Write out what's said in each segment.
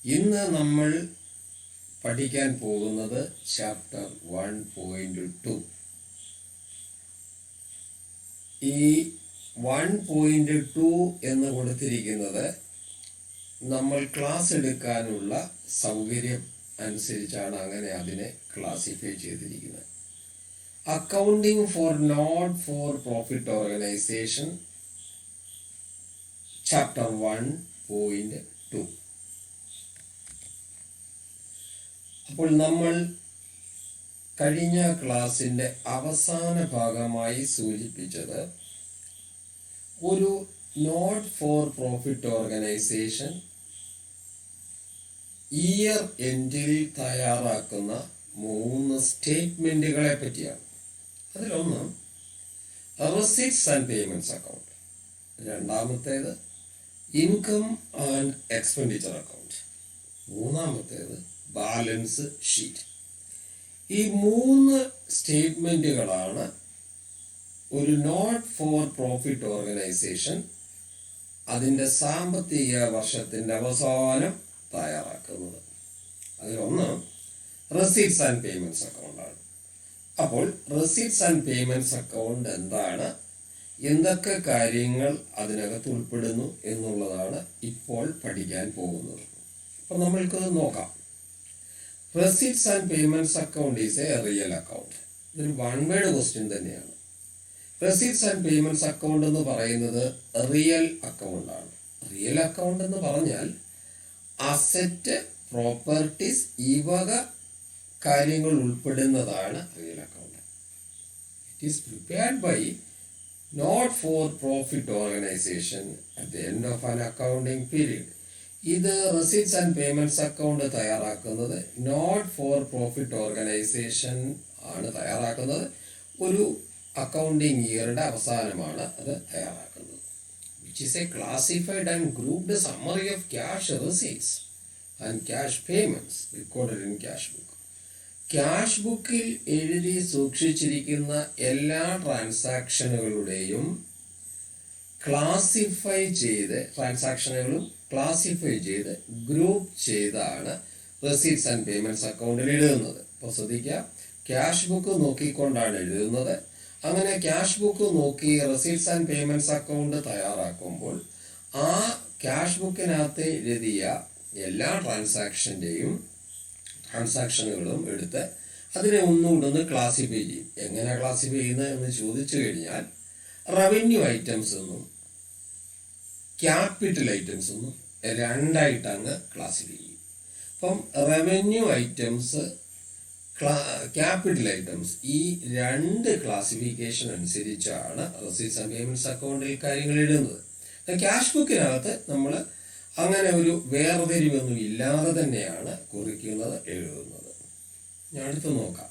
ഇന്ന് നമ്മൾ പഠിക്കാൻ പോകുന്നത് ചാപ്റ്റർ 1.2. ഈ 1.2 എന്ന് കൊടുത്തിരിക്കുന്നത് നമ്മൾ ക്ലാസ് എടുക്കാനുള്ള സൗകര്യം അനുസരിച്ചാണ് അങ്ങനെ അതിനെ ക്ലാസിഫൈ ചെയ്തിരിക്കുന്നത്. Accounting for not for profit organisation chapter 1.2. അപ്പോൾ നമ്മൾ കഴിഞ്ഞ ക്ലാസ്സിൻ്റെ അവസാന ഭാഗമായി സൂചിപ്പിച്ചത് ഒരു note for profit organisation year എൻഡിൽ തയ്യാറാക്കുന്ന 3 സ്റ്റേറ്റ്മെൻറ്റുകളെ പറ്റിയാണ്. അതിലൊന്ന് റെസിപ്റ്റ്സ് ആൻഡ് പേയ്മെൻറ്റ്സ് അക്കൗണ്ട്, രണ്ടാമത്തേത് ഇൻകം ആൻഡ് എക്സ്പെൻഡിച്ചർ അക്കൗണ്ട്, മൂന്നാമത്തേത് ബാലൻസ് ഷീറ്റ്. ഈ 3 സ്റ്റേറ്റ്മെൻറ്റുകളാണ് ഒരു നോട്ട് ഫോർ പ്രോഫിറ്റ് ഓർഗനൈസേഷൻ അതിൻ്റെ സാമ്പത്തിക വർഷത്തിൻ്റെ അവസാനം തയ്യാറാക്കുന്നത്. അതിലൊന്ന് റെസിപ്റ്റ്സ് ആൻഡ് പേയ്മെൻറ്റ്സ് അക്കൗണ്ടാണ്. അപ്പോൾ റെസിപ്റ്റ്സ് ആൻഡ് പേയ്മെൻറ്റ്സ് അക്കൗണ്ട് എന്താണ്, എന്തൊക്കെ കാര്യങ്ങൾ അതിനകത്ത് ഉൾപ്പെടുന്നു എന്നുള്ളതാണ് ഇപ്പോൾ പഠിക്കാൻ പോകുന്നത്. അപ്പോൾ നമ്മൾക്ക് നോക്കാം. Receipts and payments account is A real account. ഇതൊരു വൺ വേർഡ് ക്വസ്റ്റ്യൻ തന്നെയാണ്. റെസിപ്റ്റ്സ് ആൻഡ് പേയ്മെൻറ്റ്സ് അക്കൗണ്ട് എന്ന് പറയുന്നത് റിയൽ അക്കൗണ്ടാണ്. റിയൽ അക്കൗണ്ട് എന്ന് പറഞ്ഞാൽ അസറ്റ്, പ്രോപ്പർട്ടീസ്, ഈ വക കാര്യങ്ങൾ ഉൾപ്പെടുന്നതാണ് real account. It is prepared by not for profit organisation at the end of an accounting period. ഇത് റെസിപ്റ്റ്സ് ആൻഡ് പേയ്മെൻറ്റ്സ് അക്കൗണ്ട് തയ്യാറാക്കുന്നത് നോട്ട് ഫോർ പ്രോഫിറ്റ് ഓർഗനൈസേഷൻ ആണ് തയ്യാറാക്കുന്നത്. ഒരു അക്കൗണ്ടിങ് ഇയറുടെ അവസാനമാണ് അത് തയ്യാറാക്കുന്നത്. Which is a classified and grouped summary of cash receipts and cash payments recorded in cash book. Cash ബുക്കിൽ എഴുതി സൂക്ഷിച്ചിരിക്കുന്ന എല്ലാ ട്രാൻസാക്ഷനുകളുടെയും ട്രാൻസാക്ഷനുകളും ക്ലാസിഫൈ ചെയ്ത് ഗ്രൂപ്പ് ചെയ്താണ് റെസീറ്റ്സ് ആൻഡ് പേയ്മെൻറ്റ്സ് അക്കൗണ്ടിൽ എഴുതുന്നത്. അപ്പോൾ ശ്രദ്ധിക്കുക, ക്യാഷ് ബുക്ക് നോക്കിക്കൊണ്ടാണ് എഴുതുന്നത്. അങ്ങനെ ക്യാഷ് ബുക്ക് നോക്കി റെസീറ്റ്സ് ആൻഡ് പേയ്മെൻറ്റ്സ് അക്കൗണ്ട് തയ്യാറാക്കുമ്പോൾ ആ ക്യാഷ് ബുക്കിനകത്ത് എഴുതിയ എല്ലാ ട്രാൻസാക്ഷനുകളും എടുത്ത് അതിനെ ഒന്നുകൊണ്ടൊന്ന് ക്ലാസിഫൈ ചെയ്യും. എങ്ങനെ ക്ലാസിഫൈ ചെയ്യുന്നത് എന്ന് ചോദിച്ചു കഴിഞ്ഞാൽ റവന്യൂ ഐറ്റംസ് എന്നും ക്യാപിറ്റൽ ഐറ്റംസ് എന്നും രണ്ടായിട്ട് അങ്ങ് ക്ലാസിഫൈ ചെയ്യും. അപ്പം റവന്യൂ ഐറ്റംസ്, ക്യാപിറ്റൽ ഐറ്റംസ്, ഈ 2 ക്ലാസിഫിക്കേഷൻ അനുസരിച്ചാണ് റെസീപ്റ്റ്സ് ആൻഡ് പേയ്മെൻറ്റ്സ് അക്കൗണ്ടിൽ കാര്യങ്ങൾ എഴുതുന്നത്. ക്യാഷ് ബുക്കിനകത്ത് നമ്മൾ അങ്ങനെ ഒരു വേർതിരിവൊന്നും ഇല്ലാതെ തന്നെയാണ് കുറിക്കുന്നത്, എഴുതുന്നത്. ഞാൻ അടുത്ത് നോക്കാം.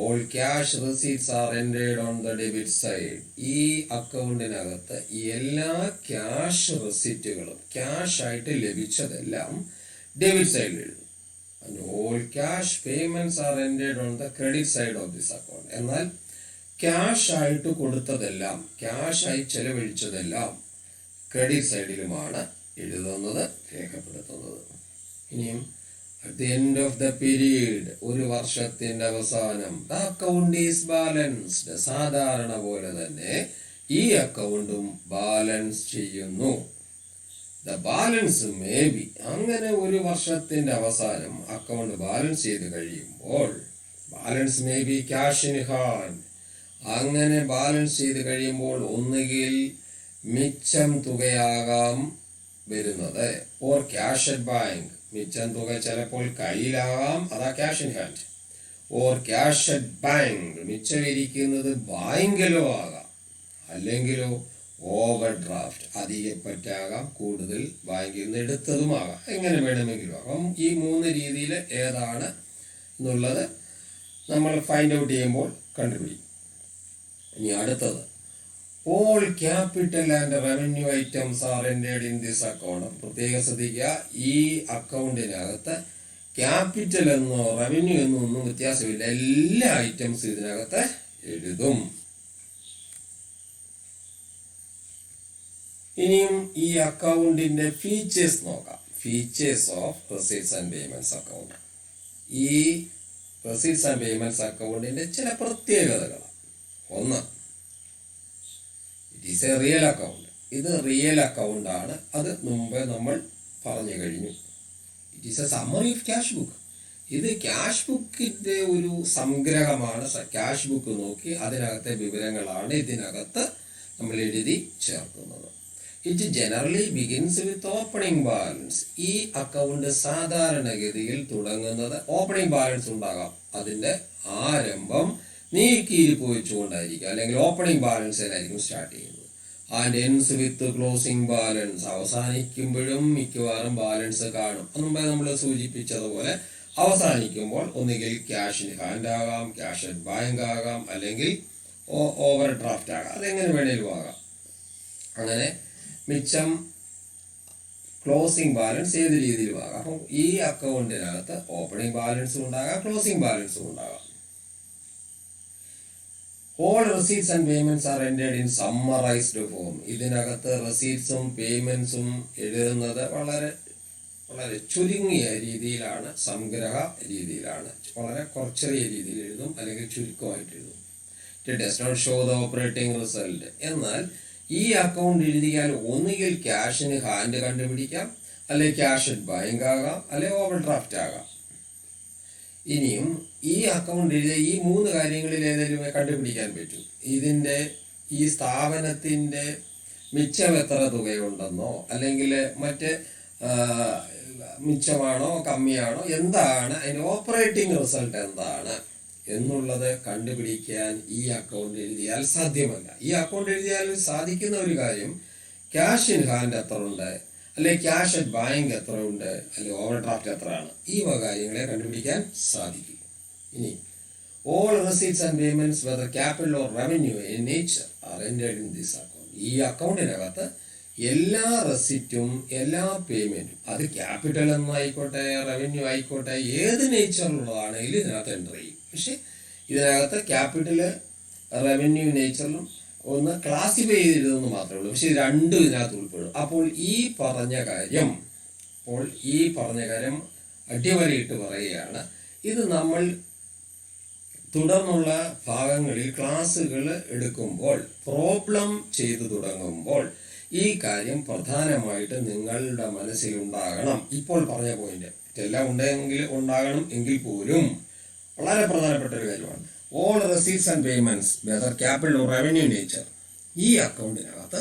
All cash receipts are entered on the debit side. ഈ അക്കൗണ്ടിനകത്ത് എല്ലാ ക്യാഷ് റെസിപ്റ്റുകളും ക്യാഷ് ആയിട്ട് ലഭിച്ചതെല്ലാം ഡെബിറ്റ് സൈഡിൽ എഴുതും. And all cash payments are entered on the credit side of this account. എന്നാൽ ക്യാഷ് ആയിട്ട് കൊടുത്തതെല്ലാം, ക്യാഷായി ചെലവഴിച്ചതെല്ലാം ക്രെഡിറ്റ് സൈഡിലുമാണ് എഴുതുന്നത്, രേഖപ്പെടുത്തുന്നത്. ഇനിയും at the end of the period, ഒരു വർഷത്തിന്റെ അവസാനം, the account is balanced. സാധാരണ പോലെ തന്നെ ഈ അക്കൗണ്ടും ബാലൻസ് ചെയ്യുന്നു. The balance may be, അങ്ങനെ ഒരു വർഷത്തിന്റെ അവസാനം അക്കൗണ്ട് ബാലൻസ് ചെയ്ത് കഴിയുമ്പോൾ, balance may be cash in hand. അങ്ങനെ ബാലൻസ് ചെയ്ത് കഴിയുമ്പോൾ ഒന്നുകിൽ മിച്ചം തുകയാകാം വരുന്നത്, ഓർ ക്യാഷ് അറ്റ് ബാങ്ക്, മിച്ചം തുക ചിലപ്പോൾ കയ്യിലാകാം, അതാ cash in hand. Or cash at bank, മിച്ചം ഇരിക്കുന്നത് ബാങ്കിലോ ആകാം, അല്ലെങ്കിലോ ഓവർ ഡ്രാഫ്റ്റ്, അധികപ്പറ്റാകാം, കൂടുതൽ ബാങ്കിൽ നിന്ന് എടുത്തതുമാകാം, എങ്ങനെ വേണമെങ്കിലും ആകാം. ഈ 3 രീതിയിൽ ഏതാണ് എന്നുള്ളത് നമ്മൾ ഫൈൻഡ് ഔട്ട് ചെയ്യുമ്പോൾ കണ്ടുപിടിക്കും. ഇനി അടുത്തത്, all capital and revenue items are entered in this account. പ്രത്യേകം ശ്രദ്ധിക്കുക, ഈ അക്കൗണ്ടിനകത്ത് ക്യാപിറ്റൽ എന്നോ റവന്യൂ എന്നോ ഒന്നും വ്യത്യാസമില്ല, എല്ലാ ഐറ്റംസും ഇതിനകത്ത് എഴുതും. ഇനിയും ഈ അക്കൗണ്ടിന്റെ ഫീച്ചേഴ്സ് നോക്കാം. Features of receipts and payments account. ഈ റെസീറ്റ്സ് ആൻഡ് പേയ്മെൻറ്റ്സ് അക്കൗണ്ടിൻ്റെ ചില പ്രത്യേകതകളാണ്. ഒന്ന്, it is A real account. ഇത് റിയൽ അക്കൗണ്ടാണ്. അത് മുമ്പേ നമ്മൾ പറഞ്ഞു കഴിഞ്ഞു. It is A summary of cash book. ഇത് ക്യാഷ് ബുക്കിൻ്റെ ഒരു സംഗ്രഹമാണ്. ക്യാഷ് ബുക്ക് നോക്കി അതിനകത്തെ വിവരങ്ങളാണ് ഇതിനകത്ത് നമ്മൾ എഴുതി ചേർക്കുന്നത്. It generally begins with opening balance. ഈ അക്കൗണ്ട് സാധാരണഗതിയിൽ തുടങ്ങുന്നത് ഓപ്പണിംഗ് ബാലൻസ് ഉണ്ടാകാം. അതിൻ്റെ ആരംഭം നീക്കിയിരിപ്പ് വെച്ചുകൊണ്ടായിരിക്കും, അല്ലെങ്കിൽ ഓപ്പണിംഗ് ബാലൻസിലായിരിക്കും സ്റ്റാർട്ട് ചെയ്യുന്നത്. And ends with closing balance. അവസാനിക്കുമ്പോഴും മിക്കവാറും ബാലൻസ് കാണും. മുമ്പേ നമ്മൾ സൂചിപ്പിച്ചതുപോലെ അവസാനിക്കുമ്പോൾ ഒന്നുകിൽ ക്യാഷ് ഇൻ ഹാൻഡ് ആകാം, ക്യാഷ് അറ്റ് ബാങ്ക് ആകാം, അല്ലെങ്കിൽ ഓവർ ഡ്രാഫ്റ്റ് ആകാം. അതെങ്ങനെ വേണേലും ആകാം. അങ്ങനെ മിച്ചം ക്ലോസിംഗ് ബാലൻസ് ഏത് രീതിയിലും ആകാം. അപ്പം ഈ അക്കൗണ്ടിനകത്ത് ഓപ്പണിംഗ് ബാലൻസും ഉണ്ടാകാം, ക്ലോസിംഗ് ബാലൻസും ഉണ്ടാകാം. All receipts and payments are entered in summarised form. ഇതിനകത്ത് റെസീറ്റ്സും പേയ്മെന്റ്സും എഴുതുന്നത് വളരെ വളരെ ചുരുങ്ങിയ രീതിയിലാണ്, സംഗ്രഹ രീതിയിലാണ്. വളരെ കുറച്ചെറിയ രീതിയിൽ എഴുതും, അല്ലെങ്കിൽ ചുരുക്കമായിട്ട് എഴുതും. It does not show the operating result. എന്നാൽ ഈ അക്കൗണ്ട് എഴുതിയാൽ ഒന്നുകിൽ ക്യാഷിന് ഹാൻഡ് കണ്ടുപിടിക്കാം, അല്ലെങ്കിൽ ക്യാഷ് അറ്റ് ബാങ്ക് ആകാം, അല്ലെങ്കിൽ ഓവർ ഡ്രാഫ്റ്റ് ആകാം. ഇനിയും ഈ അക്കൗണ്ട് എഴുതിയ ഈ മൂന്ന് കാര്യങ്ങളിൽ ഏതെങ്കിലും കണ്ടുപിടിക്കാൻ പറ്റും. ഇതിൻ്റെ ഈ സ്ഥാപനത്തിൻ്റെ മിച്ചം എത്ര തുകയുണ്ടെന്നോ, അല്ലെങ്കിൽ മറ്റ് മിച്ചമാണോ കമ്മിയാണോ, എന്താണ് അതിൻ്റെ ഓപ്പറേറ്റിംഗ് റിസൾട്ട് എന്താണ് എന്നുള്ളത് കണ്ടുപിടിക്കാൻ ഈ അക്കൗണ്ട് എഴുതിയാൽ സാധ്യമല്ല. ഈ അക്കൗണ്ട് എഴുതിയാൽ സാധിക്കുന്ന ഒരു കാര്യം, ക്യാഷ് ഇൻ ഹാൻഡ് എത്ര ഉണ്ട്, അല്ലെ ക്യാഷ് അറ്റ് ബാങ്ക് എത്ര ഉണ്ട്, അല്ലെ ഓവർ ഡ്രാഫ്റ്റ് എത്രയാണ്, ഈ കാര്യങ്ങളെ കണ്ടുപിടിക്കാൻ സാധിക്കും. ഇനി all receipts and payments whether capital or revenue in nature R entered in this account. ഈ അക്കൗണ്ടിനകത്ത് എല്ലാ റെസിറ്റും എല്ലാ പേയ്മെന്റും, അത് ക്യാപിറ്റൽ എന്നായിക്കോട്ടെ റവന്യൂ ആയിക്കോട്ടെ, ഏത് നേച്ചറിലുള്ളതാണെങ്കിലും ഇതിനകത്ത് എൻ്റർ ചെയ്യും. പക്ഷെ ഇതിനകത്ത് ക്യാപിറ്റല് റവന്യൂ നേച്ചറിലും ഒന്ന് ക്ലാസിഫൈ ചെയ്തിരുന്നെന്ന് മാത്രമേ ഉള്ളൂ. പക്ഷെ രണ്ടും ഇതിനകത്ത് ഉൾപ്പെടും. അപ്പോൾ ഈ പറഞ്ഞ കാര്യം അടിവരയിട്ട് പറയുകയാണ്. ഇത് നമ്മൾ തുടർന്നുള്ള ഭാഗങ്ങളിൽ ക്ലാസ്സുകൾ എടുക്കുമ്പോൾ, പ്രോബ്ലം ചെയ്തു തുടങ്ങുമ്പോൾ ഈ കാര്യം പ്രധാനമായിട്ട് നിങ്ങളുടെ മനസ്സിലുണ്ടാകണം. ഇപ്പോൾ പറഞ്ഞ പോയിന്റ് എല്ലാം ഉണ്ടാകണം എങ്കിൽ പോലും വളരെ പ്രധാനപ്പെട്ട ഒരു കാര്യമാണ്. All receipts and payments whether capital or revenue nature. ഈ അക്കൗണ്ടിനകത്ത്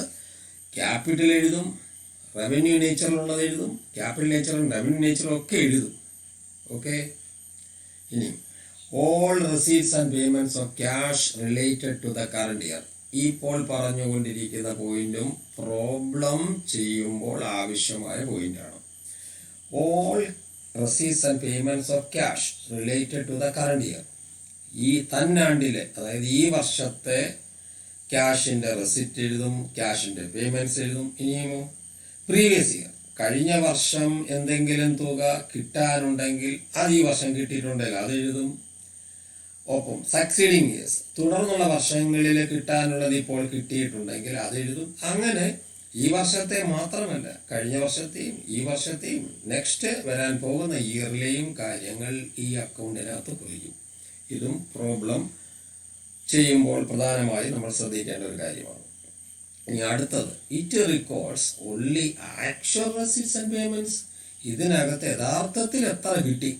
ക്യാപിറ്റൽ എഴുതും, റവന്യൂ നേച്ചറിലുള്ളത് എഴുതും, ക്യാപിറ്റൽ നേച്ചറും റവന്യൂ നേച്ചറും ഒക്കെ എഴുതും. ഓക്കെ. ഇനി all receipts and payments of cash related to the current year. ഇപ്പോൾ പറഞ്ഞുകൊണ്ടിരിക്കുന്ന പോയിന്റും പ്രോബ്ലം ചെയ്യുമ്പോൾ ആവശ്യമായ പോയിന്റാണ്. All receipts and payments of cash related to the current year. ഈ തന്നാണ്ടിലെ, അതായത് ഈ വർഷത്തെ ക്യാഷിൻ്റെ റെസിറ്റ് എഴുതും, ക്യാഷിൻ്റെ പേയ്മെന്റ്സ് എഴുതും. ഇനിയുമോ പ്രീവിയസ് ഇയർ, കഴിഞ്ഞ വർഷം എന്തെങ്കിലും തുക കിട്ടാനുണ്ടെങ്കിൽ അത് ഈ വർഷം കിട്ടിയിട്ടുണ്ടെങ്കിൽ അത് എഴുതും. ഒപ്പം സക്സീഡിങ് ഇയേഴ്സ്, തുടർന്നുള്ള വർഷങ്ങളിൽ കിട്ടാനുള്ളത് ഇപ്പോൾ കിട്ടിയിട്ടുണ്ടെങ്കിൽ അത് എഴുതും. അങ്ങനെ ഈ വർഷത്തെ മാത്രമല്ല, കഴിഞ്ഞ വർഷത്തെയും ഈ വർഷത്തെയും നെക്സ്റ്റ് വരാൻ പോകുന്ന ഇയറിലെയും കാര്യങ്ങൾ ഈ അക്കൗണ്ടിനകത്ത് കുറിക്കും. ഇതും പ്രോബ്ലം ചെയ്യുമ്പോൾ പ്രധാനമായി നമ്മൾ ശ്രദ്ധിക്കേണ്ട ഒരു കാര്യമാണ്. ഇനി അടുത്തത്, it records only actual receipts and payments. ഇതിനകത്ത് യഥാർത്ഥത്തിൽ എത്ര കിട്ടി,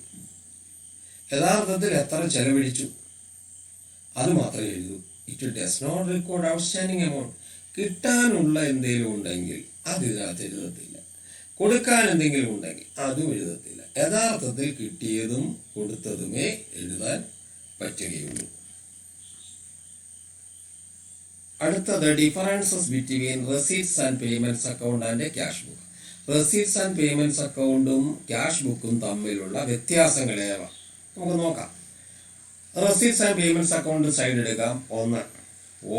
യഥാർത്ഥത്തിൽ എത്ര ചെലവഴിച്ചു, അത് മാത്രമേ എഴുതൂ. It does not record outstanding amount. കിട്ടാനുള്ള എന്തെങ്കിലും ഉണ്ടെങ്കിൽ അത് ഇതിനകത്ത് എഴുതത്തില്ല. കൊടുക്കാൻ എന്തെങ്കിലും ഉണ്ടെങ്കിൽ അതും എഴുതത്തില്ല. യഥാർത്ഥത്തിൽ കിട്ടിയതും കൊടുത്തതുമേ എഴുതാൻ പറ്റുകയുള്ളൂ. അടുത്തത്, differences between receipts and payments account and cash book. Receipts and payments അക്കൗണ്ടും ക്യാഷ് ബുക്കും തമ്മിലുള്ള വ്യത്യാസങ്ങളേവ നമുക്ക് നോക്കാം. Receipts and payments account side എടുക്കാം. ഒന്ന്,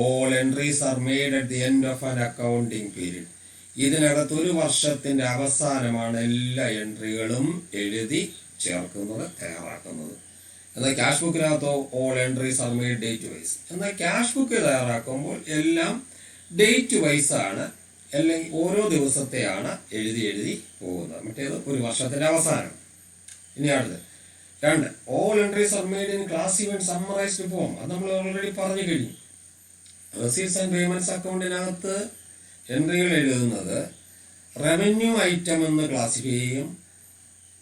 all entries are made at the end of an accounting period. ഇതിനകത്ത് ഒരു വർഷത്തിന്റെ അവസാനമാണ് എല്ലാ എൻട്രികളും എഴുതി ചേർക്കുന്നത്, തയ്യാറാക്കുന്നത്. എന്നാൽ ക്യാഷ് ബുക്കിനകത്തോ all entries are made date wise. എന്നാൽ ക്യാഷ് ബുക്ക് തയ്യാറാക്കുമ്പോൾ എല്ലാം ഡേറ്റ് വൈസ് ആണ് അല്ലെങ്കിൽ ഓരോ ദിവസത്തെയാണ് എഴുതി പോകുന്നത്. മറ്റേത് ഒരു വർഷത്തിൻ്റെ അവസാനം. ഇനി അടുത്ത് 2, all entries are made in class event summarised form. അത് നമ്മൾ ഓൾറെഡി പറഞ്ഞു കഴിഞ്ഞു. റെസീറ്റ്സ് ആൻഡ് പേയ്മെന്റ്സ് അക്കൗണ്ടിനകത്ത് എൻട്രികൾ എഴുതുന്നത് റവന്യൂ ഐറ്റം എന്ന് ക്ലാസിഫൈ ചെയ്യും,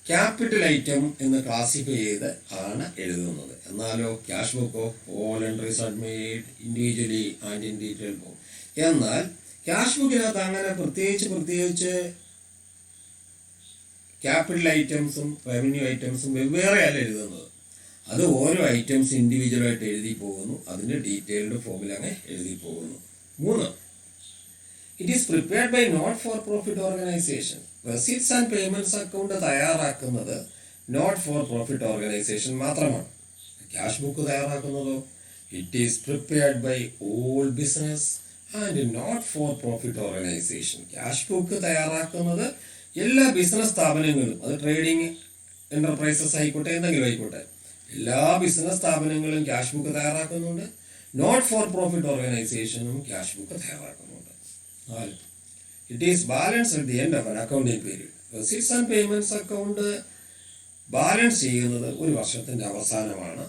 ക്യാപിറ്റൽ ഐറ്റം എന്ന് ക്ലാസിഫൈ ചെയ്ത് ആണ് എഴുതുന്നത്. എന്നാലോ ക്യാഷ് ബുക്കോ all entries are made individually and in detail form. എന്നാൽ ക്യാഷ് ബുക്കിനകത്ത് അങ്ങനെ പ്രത്യേകിച്ച് ക്യാപിറ്റൽ ഐറ്റംസും റവന്യൂ ഐറ്റംസും വെവ്വേറെയല്ല എഴുതുന്നത്. അത് ഓരോ ഐറ്റംസ് ഇൻഡിവിജ്വലായിട്ട് എഴുതി പോകുന്നു, അതിൻ്റെ ഡീറ്റെയിൽഡ് ഫോമിൽ അങ്ങ് എഴുതി പോകുന്നു. 3, it is prepared by not for profit organisation. Receipts and payments account തയ്യാറാക്കുന്നത് നോട്ട് ഫോർ പ്രോഫിറ്റ് ഓർഗനൈസേഷൻ മാത്രമാണ്. ക്യാഷ് ബുക്ക് തയ്യാറാക്കുന്നതോ it is prepared by all business and not for profit organisation. Cash book തയ്യാറാക്കുന്നത് എല്ലാ business സ്ഥാപനങ്ങളും, അത് trading enterprises ആയിക്കോട്ടെ, എന്തെങ്കിലും ആയിക്കോട്ടെ, എല്ലാ ബിസിനസ് സ്ഥാപനങ്ങളും ക്യാഷ് ബുക്ക് തയ്യാറാക്കുന്നുണ്ട്. നോട്ട് ഫോർ പ്രോഫിറ്റ് ഓർഗനൈസേഷനും ക്യാഷ് ബുക്ക് തയ്യാറാക്കുന്നുണ്ട്. 4, it is balance at the end of an accounting period. Receipts and payments account balance ചെയ്യുന്നത് ഒരു വർഷത്തിന്റെ അവസാനമാണ്.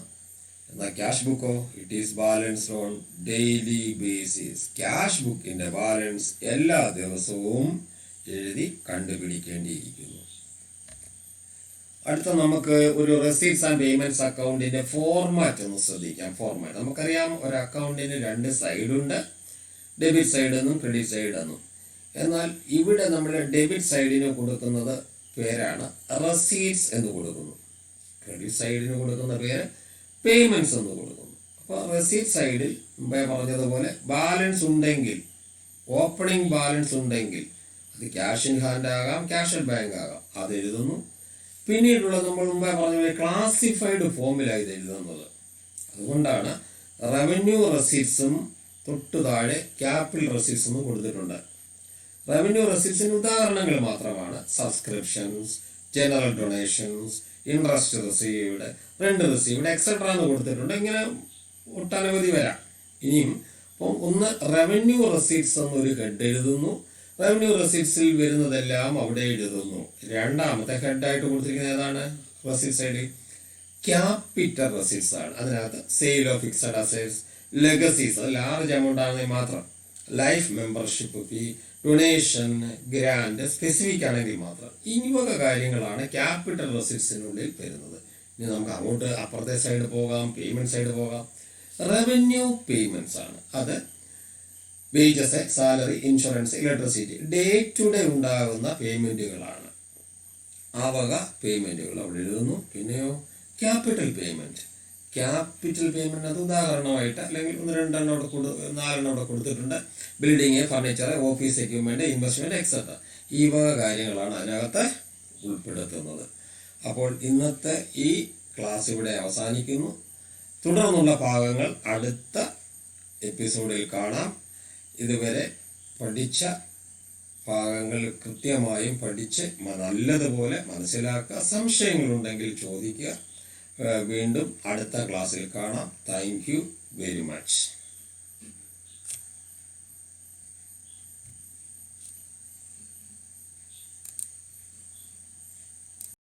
എന്നാൽ ക്യാഷ് ബുക്കോ it is balanced on daily basis. Cash ബുക്കിന്റെ ബാലൻസ് എല്ലാ ദിവസവും എഴുതി കണ്ടുപിടിക്കേണ്ടിയിരിക്കുന്നു. അടുത്ത നമുക്ക് ഒരു റെസീറ്റ്സ് ആൻഡ് പേയ്മെന്റ്സ് അക്കൗണ്ടിന്റെ ഫോർമാറ്റ് ഒന്ന് ശ്രദ്ധിക്കാം. ഫോർമാറ്റ് നമുക്കറിയാം, ഒരു അക്കൗണ്ടിന് 2 സൈഡുണ്ട്, ഡെബിറ്റ് സൈഡ് എന്നും ക്രെഡിറ്റ് സൈഡ് എന്നും. എന്നാൽ ഇവിടെ നമ്മൾ ഡെബിറ്റ് സൈഡിന് കൊടുക്കുന്നത് പേരാണ് റെസീറ്റ്സ് എന്ന് കൊടുക്കുന്നു, ക്രെഡിറ്റ് സൈഡിന് കൊടുക്കുന്ന പേര് പേയ്മെന്റ്സ് എന്ന് കൊടുക്കുന്നു. അപ്പോൾ റെസീറ്റ് സൈഡിൽ മുമ്പേ പറഞ്ഞതുപോലെ ബാലൻസ് ഉണ്ടെങ്കിൽ, ഓപ്പണിംഗ് ബാലൻസ് ഉണ്ടെങ്കിൽ അത് ക്യാഷ് ഇൻ ഹാൻഡ് ആകാം, ക്യാഷ് അറ്റ് ബാങ്ക് ആകാം, അത് എഴുതുന്നു. പിന്നീടുള്ളത് നമ്മൾ മുമ്പേ പറഞ്ഞ ക്ലാസിഫൈഡ് ഫോമിലാണ് ഇത് എഴുതുന്നത്. അതുകൊണ്ടാണ് റവന്യൂ റെസീറ്റ്സും തൊട്ടു താഴെ ക്യാപിറ്റൽ റെസീറ്റ്സ് എന്നും കൊടുത്തിട്ടുണ്ട്. റവന്യൂ റെസീറ്റ്സിന് ഉദാഹരണങ്ങൾ മാത്രമാണ് subscriptions, general donations, interest received, rent received, etcetera എന്ന് കൊടുത്തിട്ടുണ്ട്. ഇങ്ങനെ ഒട്ടനവധി വരാം. ഇനിയും അപ്പം ഒന്ന് റവന്യൂ റെസീറ്റ്സ് എന്നൊരു ഹെഡ് എഴുതുന്നു, റവന്യൂ റെസീറ്റ്സിൽ വരുന്നതെല്ലാം അവിടെ എഴുതുന്നു. രണ്ടാമത്തെ ഹെഡായിട്ട് കൊടുത്തിരിക്കുന്നത് ഏതാണ്? റെസീറ്റ് സൈഡിൽ ക്യാപിറ്റൽ റെസീറ്റ്സ് ആണ്. അതിനകത്ത് sale of fixed assets, legacies, അത് ലാർജ് എമൗണ്ട് ആണെങ്കിൽ മാത്രം, ലൈഫ് മെമ്പർഷിപ്പ് ഫീ, ഡൊണേഷൻ, ഗ്രാൻഡ് സ്പെസിഫിക് ആണെങ്കിൽ മാത്രം, ഈ വക കാര്യങ്ങളാണ് ക്യാപിറ്റൽ റെസീറ്റ്സിനുള്ളിൽ വരുന്നത്. ഇനി നമുക്ക് അങ്ങോട്ട് അപ്പുറത്തെ സൈഡ് പോകാം, പേയ്മെന്റ് സൈഡ് പോകാം. റവന്യൂ പേയ്മെന്റ്സ് ആണ്. അത് wages, salary, insurance, electricity, day to day ഉണ്ടാകുന്ന പേയ്മെന്റുകളാണ്. ആ വക പേയ്മെന്റുകൾ അവിടെ എഴുതുന്നു. പിന്നെയോ ക്യാപിറ്റൽ പേയ്മെന്റ്. ക്യാപിറ്റൽ പേയ്മെന്റ് അത് ഉദാഹരണമായിട്ട് അല്ലെങ്കിൽ 1, 2 അവിടെ 4 അവിടെ കൊടുത്തിട്ടുണ്ട്. Building, furniture, office equipment, investment, etcetera, ഈ വക കാര്യങ്ങളാണ് അതിനകത്ത് ഉൾപ്പെടുത്തുന്നത്. അപ്പോൾ ഇന്നത്തെ ഈ ക്ലാസ് ഇവിടെ അവസാനിക്കുന്നു. തുടർന്നുള്ള ഭാഗങ്ങൾ അടുത്ത എപ്പിസോഡിൽ കാണാം. ഇതുവരെ പഠിച്ച ഭാഗങ്ങൾ കൃത്യമായും പഠിച്ച് നല്ലതുപോലെ മനസ്സിലാക്കുക. സംശയങ്ങളുണ്ടെങ്കിൽ ചോദിക്കുക. വീണ്ടും അടുത്ത ക്ലാസ്സിൽ കാണാം. Thank you very much.